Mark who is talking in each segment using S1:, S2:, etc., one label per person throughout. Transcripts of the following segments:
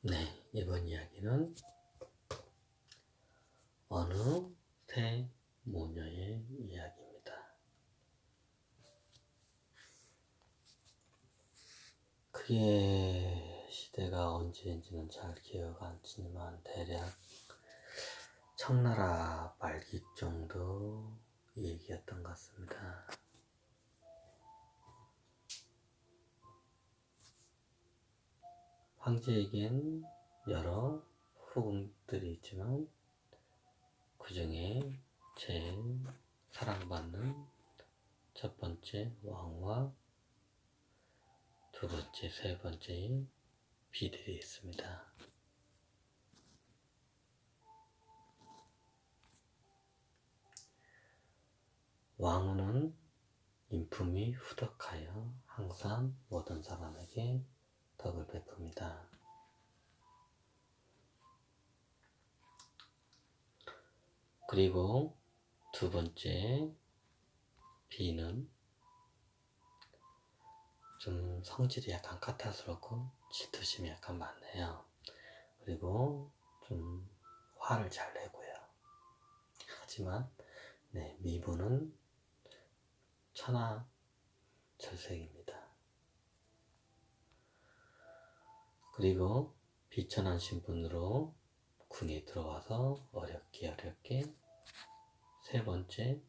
S1: 네, 이번 이야기는 어느 새 모녀의 이야기입니다. 그의 시대가 언제인지는 잘 기억 안 나지만 대략 청나라 말기 정도 얘기였던 것 같습니다. 황제에겐 여러 후궁들이 있지만 그 중에 제일 사랑받는 첫 번째 왕과 두 번째, 세 번째의 비들이 있습니다. 왕후는 인품이 후덕하여 항상 모든 사람에게 덕을 베풉니다. 그리고 두 번째 비는 좀 성질이 약간 까탈스럽고 질투심이 약간 많네요. 그리고 좀 화를 잘 내고요. 하지만 미부는 천하절색입니다. 그리고 비천한 신분으로 궁에 들어와서 어렵게 세 번째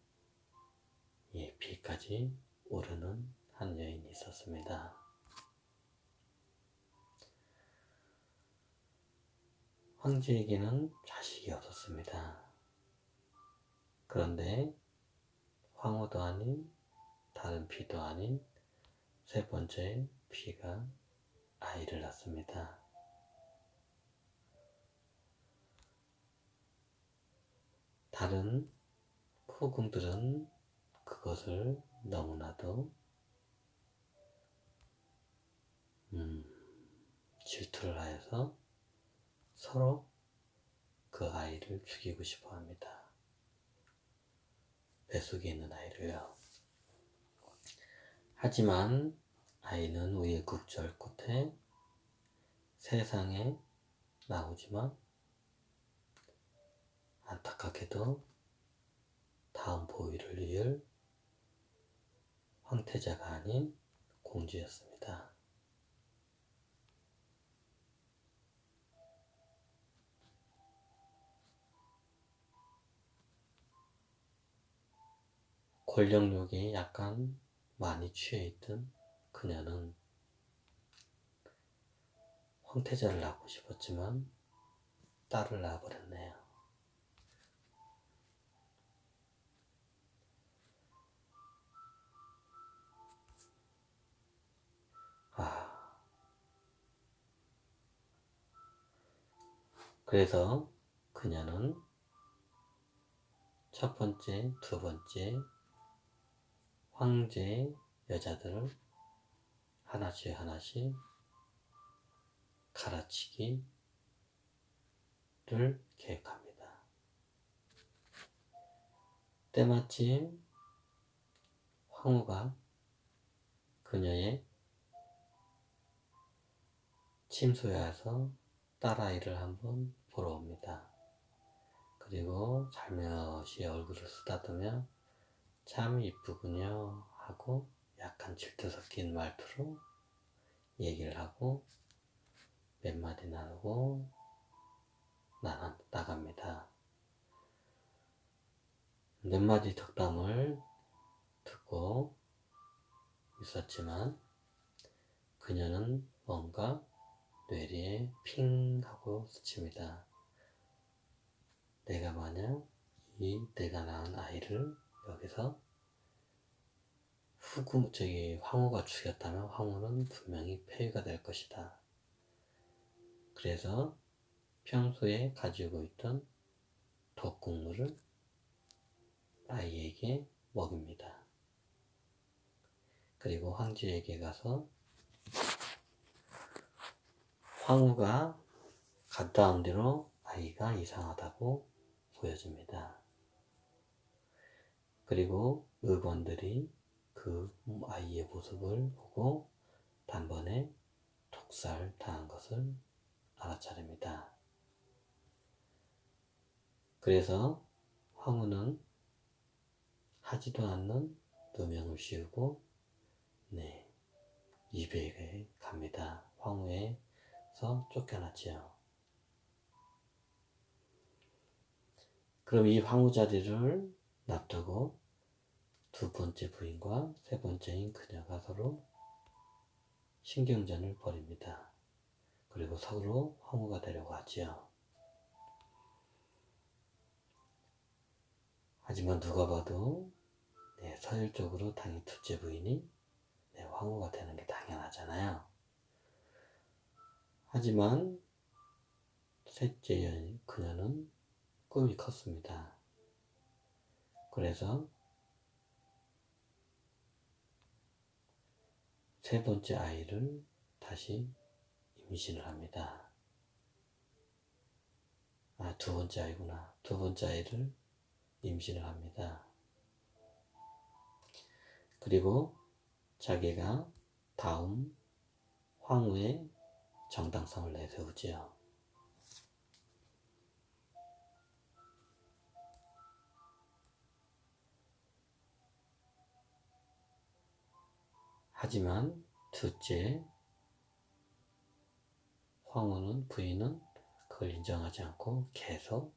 S1: 비까지 오르는 한 여인이 있었습니다. 황제에게는 자식이 없었습니다. 그런데 황후도 아닌 다른 비도 아닌 세 번째 비가 아이를 낳습니다. 다른 후궁들은 그것을 너무나도 질투를 하여서 서로 그 아이를 죽이고 싶어 합니다. 뱃속에 있는 아이를요. 하지만 아이는 우여곡절 끝에 세상에 나오지만 안타깝게도 다음 보위를 이을 황태자가 아닌 공주였습니다. 권력욕에 약간 많이 취해있던 그녀는 황태자를 낳고 싶었지만 딸을 낳아버렸네요. 그래서 그녀는 첫 번째, 두 번째 황제의 여자들을 하나씩 갈아치기를 계획합니다. 때마침 황후가 그녀의 침소에 와서 딸아이를 한번 보러 옵니다. 그리고 살며시 얼굴을 쓰다듬며 참 이쁘군요 하고 약간 질투 섞인 말투로 얘기를 하고 몇 마디 나누고 나갑니다. 몇 마디 덕담을 듣고 있었지만 그녀는 뭔가 뇌리에 핑 하고 스칩니다. 내가 만약 내가 낳은 아이를 여기서 황후가 죽였다면 황후는 분명히 폐위가 될 것이다. 그래서 평소에 가지고 있던 덕국물을 아이에게 먹입니다. 그리고 황제에게 가서 황후가 갔다 온 뒤로 아이가 이상하다고 보여집니다. 그리고 의관들이 그 아이의 모습을 보고 단번에 독살 당한 것을 나갈 차례입니다. 그래서 황후는 하지도 않는 누명을 씌우고 이백에 갑니다. 황후에서 쫓겨났지요. 그럼 이 황후 자리를 납두고 두 번째 부인과 세 번째인 그녀가 서로 신경전을 벌입니다. 그리고 서로 황후가 되려고 하지요. 하지만 누가 봐도 서열적으로 당연히 둘째 부인이 황후가 되는 게 당연하잖아요. 하지만 셋째 그녀는 꿈이 컸습니다. 그래서 세 번째 아이를 다시 임신을 합니다. 두 번째 아이구나. 두 번째 아이를 임신을 합니다. 그리고 자기가 다음 황후의 정당성을 내세우지요. 하지만 둘째 황후는 부인은 그걸 인정하지 않고 계속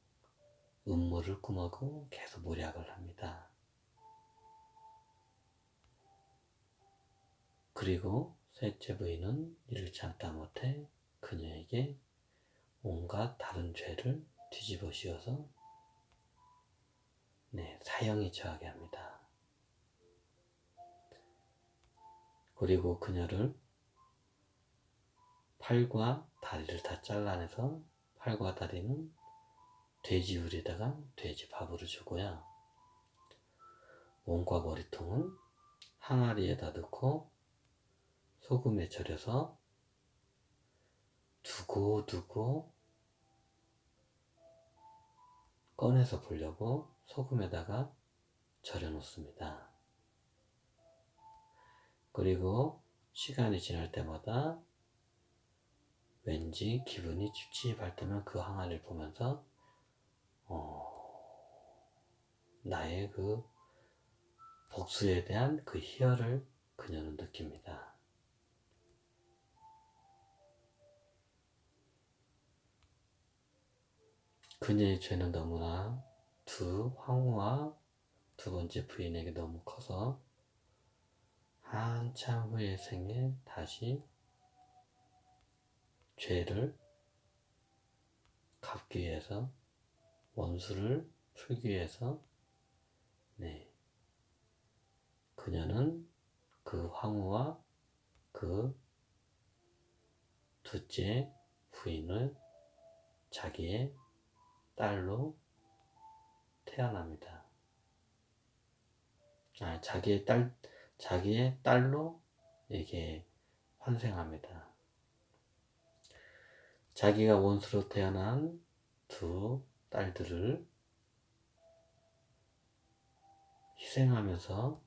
S1: 음모를 꾸미고 계속 모략을 합니다. 그리고 셋째 부인은 이를 참다 못해 그녀에게 온갖 다른 죄를 뒤집어 씌워서 사형에 처하게 합니다. 그리고 그녀를 팔과 다리를 다 잘라내서 팔과 다리는 돼지우리에다가 돼지 밥으로 주고요. 몸과 머리통은 항아리에다 넣고 소금에 절여서 두고 꺼내서 보려고 소금에다가 절여 놓습니다. 그리고 시간이 지날 때마다 왠지 기분이 찝찝할 때면 그 항아리를 보면서 나의 그 복수에 대한 그 희열을 그녀는 느낍니다. 그녀의 죄는 너무나 두 황후와 두 번째 부인에게 너무 커서 한참 후의 생에 다시 죄를 갚기 위해서 원수를 풀기 위해서 그녀는 그 황후와 그 둘째 부인을 자기의 딸로 태어납니다. 자기의 딸로 이게 환생합니다. 자기가 원수로 태어난 두 딸들을 희생하면서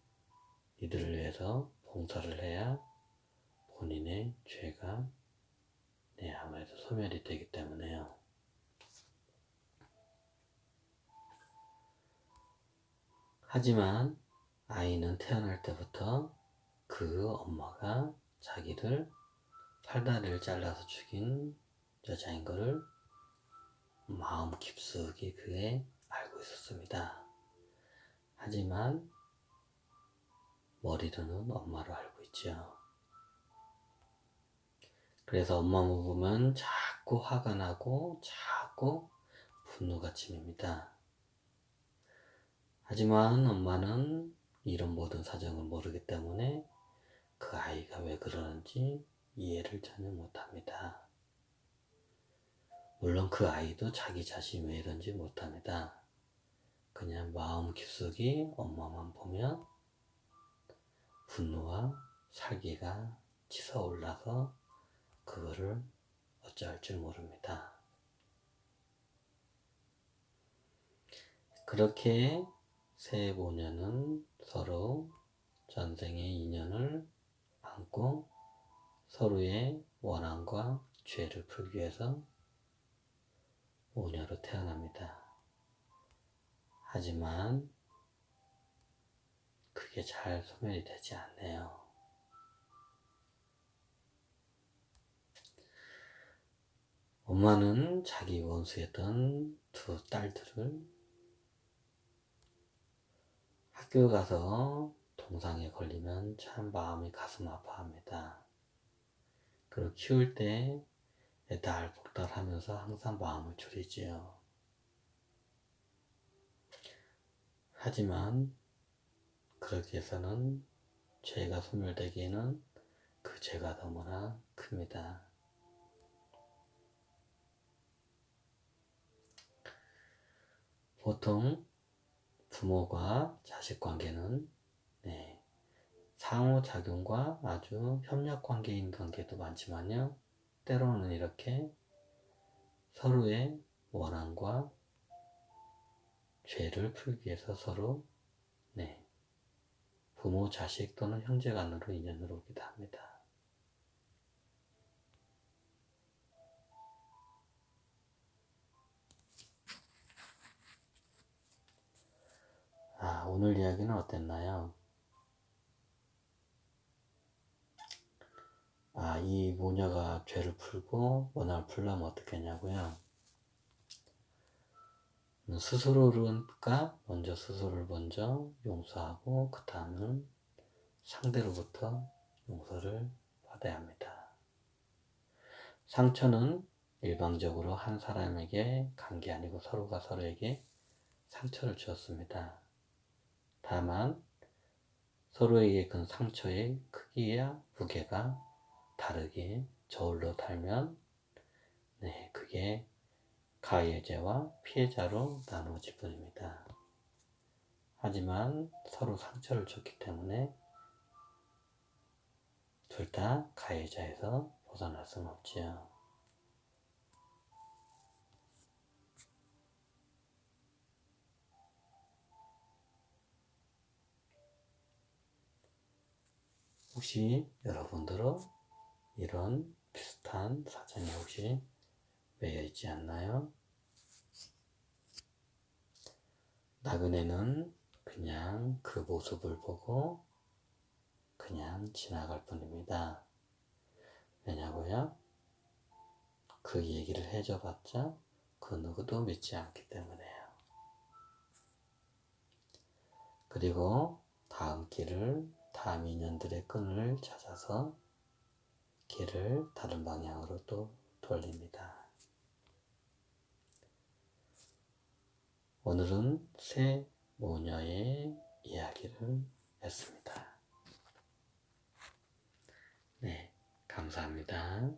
S1: 이들을 위해서 봉사를 해야 본인의 죄가 아무래도 소멸이 되기 때문에요. 하지만 아이는 태어날 때부터 그 엄마가 자기를 팔다리를 잘라서 죽인 여자인 것을 마음 깊숙이 그에 알고 있었습니다. 하지만 머리로는 엄마로 알고 있죠. 그래서 엄마만 보면 자꾸 화가 나고 자꾸 분노가 치밉니다. 하지만 엄마는 이런 모든 사정을 모르기 때문에 그 아이가 왜 그러는지 이해를 전혀 못합니다. 물론 그 아이도 자기 자신이 왜 이런지 못합니다. 그냥 마음 깊숙이 엄마만 보면 분노와 살기가 치솟아올라서 그거를 어찌할 줄 모릅니다. 그렇게 세 모녀는 서로 전생의 인연을 안고 서로의 원한과 죄를 풀기 위해서 모녀로 태어납니다. 하지만 그게 잘 소멸이 되지 않네요. 엄마는 자기 원수였던 두 딸들을 학교 가서 동상에 걸리면 참 마음이 가슴 아파합니다. 그리고 키울 때 애달복달 하면서 항상 마음을 졸이지요. 하지만 그러기 위해서는 죄가 소멸되기에는 그 죄가 너무나 큽니다. 보통 부모과 자식 관계는 상호작용과 아주 협력관계인 관계도 많지만요. 때로는 이렇게 서로의 원한과 죄를 풀기 위해서 서로 부모, 자식 또는 형제간으로 인연으로 오기도 합니다. 오늘 이야기는 어땠나요? 이 모녀가 죄를 풀고 원한을 풀려면 어떻게 하냐고요? 스스로가 스스로를 먼저 용서하고 그 다음은 상대로부터 용서를 받아야 합니다. 상처는 일방적으로 한 사람에게 간 게 아니고 서로가 서로에게 상처를 주었습니다. 다만 서로에게 그 상처의 크기와 무게가 다르게 저울로 달면 그게 가해자와 피해자로 나누어질 뿐입니다. 하지만 서로 상처를 줬기 때문에 둘 다 가해자에서 벗어날 수는 없지요. 혹시 여러분들은 이런 비슷한 사정이 혹시 매여 있지 않나요? 나그네는 그냥 그 모습을 보고 그냥 지나갈 뿐입니다. 왜냐고요? 그 얘기를 해줘봤자 그 누구도 믿지 않기 때문에요. 그리고 다음 인연들의 끈을 찾아서 길을 다른 방향으로 또 돌립니다. 오늘은 새 모녀의 이야기를 했습니다. 감사합니다.